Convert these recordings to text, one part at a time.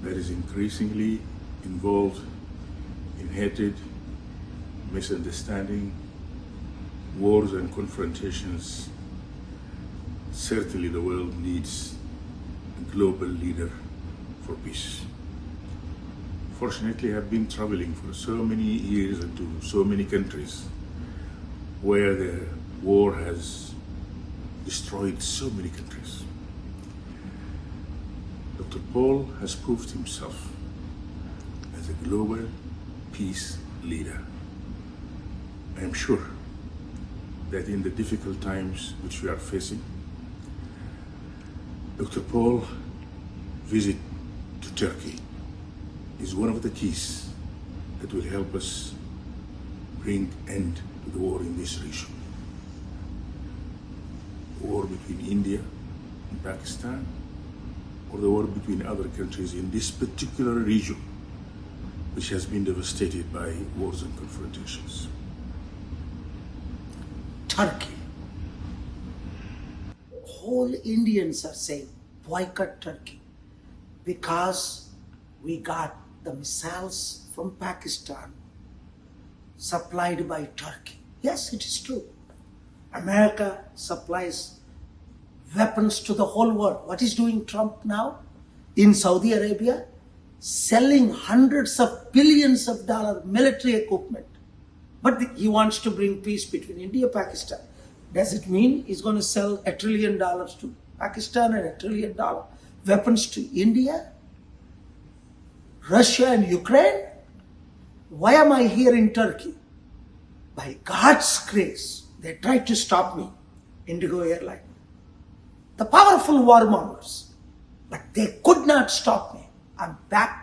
that is increasingly involved in hatred, misunderstanding, wars and confrontations, certainly the world needs a global leader for peace. Fortunately, I've been traveling for so many years into so many countries where the war has destroyed so many countries. Dr. Paul has proved himself as a global peace leader. I am sure that in the difficult times which we are facing, Dr. Paul's visit to Turkey is one of the keys that will help us bring end to the war in this region. The war between India and Pakistan, or the war between other countries in this particular region, which has been devastated by wars and confrontations. Turkey. Whole Indians are saying boycott Turkey because we got the missiles from Pakistan supplied by Turkey. Yes, it is true. America supplies weapons to the whole world. What is doing Trump now? In Saudi Arabia, selling hundreds of billions of dollars military equipment. But he wants to bring peace between India and Pakistan. Does it mean he's going to sell $1 trillion to Pakistan and $1 trillion weapons to India, Russia and Ukraine? Why am I here in Turkey? By God's grace, they tried to stop me, Indigo Airline. The powerful warmongers, but they could not stop me. I'm back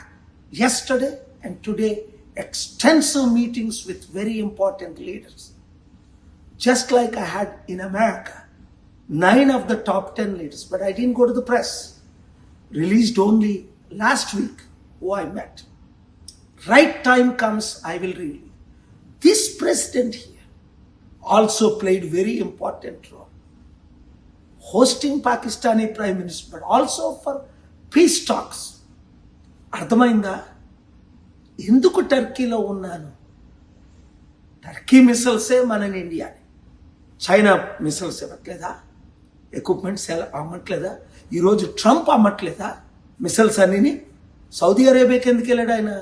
yesterday and today, extensive meetings with very important leaders. Just like I had in America, 9 of the top 10 leaders, but I didn't go to the press. Released only last week who I met. Right time comes, I will reveal. This president here also played very important role. Hosting Pakistani Prime Minister, but also for peace talks. అర్థమైందా? ఎందుకు టర్కీలో ఉన్నాను? Turkey మిసైల్సే మన ఇండియాని, China missiles ఇవ్వట్లేదా? Equipments అమ్మట్లేదా? ఈరోజు Trump అమ్మట్లేదా missiles అన్నిని? Saudi అరేబియాకి ఎందుకు వెళ్ళాడు ఆయన?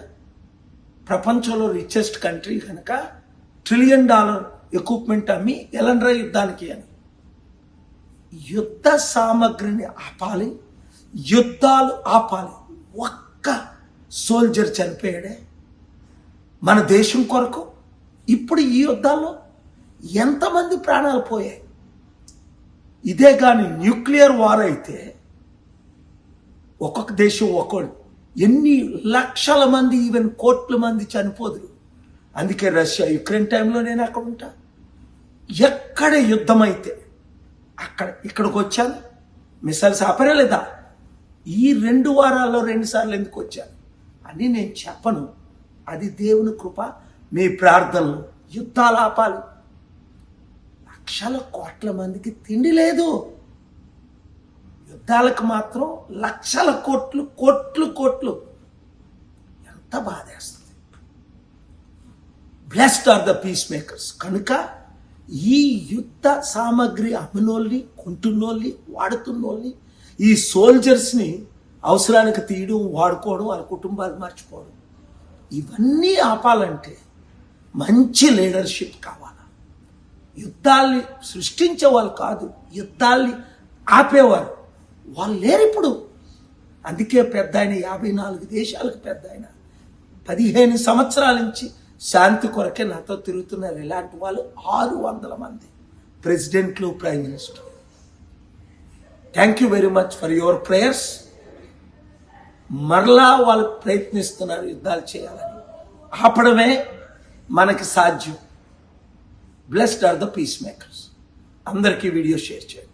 ప్రపంచంలో రిచెస్ట్ కంట్రీ కనుక $1 ట్రిలియన్ ఎక్విప్మెంట్ అమ్మి ఎలండ్రా యుద్ధానికి అని. యుద్ధ సామగ్రిని ఆపాలి, యుద్ధాలు ఆపాలి. ఒక్క సోల్జర్ చనిపోయాడే మన దేశం కొరకు. ఇప్పుడు ఈ యుద్ధాల్లో ఎంతమంది ప్రాణాలు పోయాయి? ఇదే కానీ న్యూక్లియర్ వార్ అయితే ఒక్కొక్క దేశం ఎన్ని లక్షల మంది, ఈవెన్ కోట్ల మంది చనిపోదురు. అందుకే రష్యా యుక్రెయిన్ టైంలో నేను అక్కడ ఉంటా. ఎక్కడ యుద్ధం అయితే ఇక్కడికి వచ్చాను. మిసైల్స్ ఆపరే లేదా? ఈ 2 వారాల్లో 2 సార్లు ఎందుకు వచ్చాను అని నేను చెప్పను. అది దేవుని కృప. మీ ప్రార్థనలు. యుద్ధాలు ఆపాలి. లక్షల కోట్ల మందికి తిండి లేదు. యుద్ధాలకు మాత్రం లక్షల కోట్లు. ఎంత బాధేస్తుంది. Blessed are the peacemakers. కనుక ఈ యుద్ధ సామగ్రి అమ్మినోళ్ళని, కొంటున్నోళ్ళని, వాడుతున్నోళ్ళని, ఈ సోల్జర్స్ని అవసరానికి తీయడం, వాడుకోవడం, వాళ్ళ కుటుంబాలు మర్చిపోవడం, ఇవన్నీ ఆపాలంటే మంచి లీడర్షిప్ కావాలి. యుద్ధాల్ని సృష్టించే వాళ్ళు కాదు, యుద్ధాల్ని ఆపేవారు వాళ్ళు లేరు ఇప్పుడు. అందుకే పెద్ద ఆయన 54 దేశాలకు పెద్ద ఆయన 15 సంవత్సరాల నుంచి శాంతి కొరకే నాతో తిరుగుతున్నారు. ఇలాంటి వాళ్ళు 600 మంది ప్రెసిడెంట్లు, prime minister. Thank you very much for your prayers. మరలా వాళ్ళు ప్రయత్నిస్తున్నారు యుద్ధాలు చేయాలని. ఆపడమే మనకి సాధ్యం. Blessed are the peacemakers. అందరికీ వీడియో షేర్ చేయండి.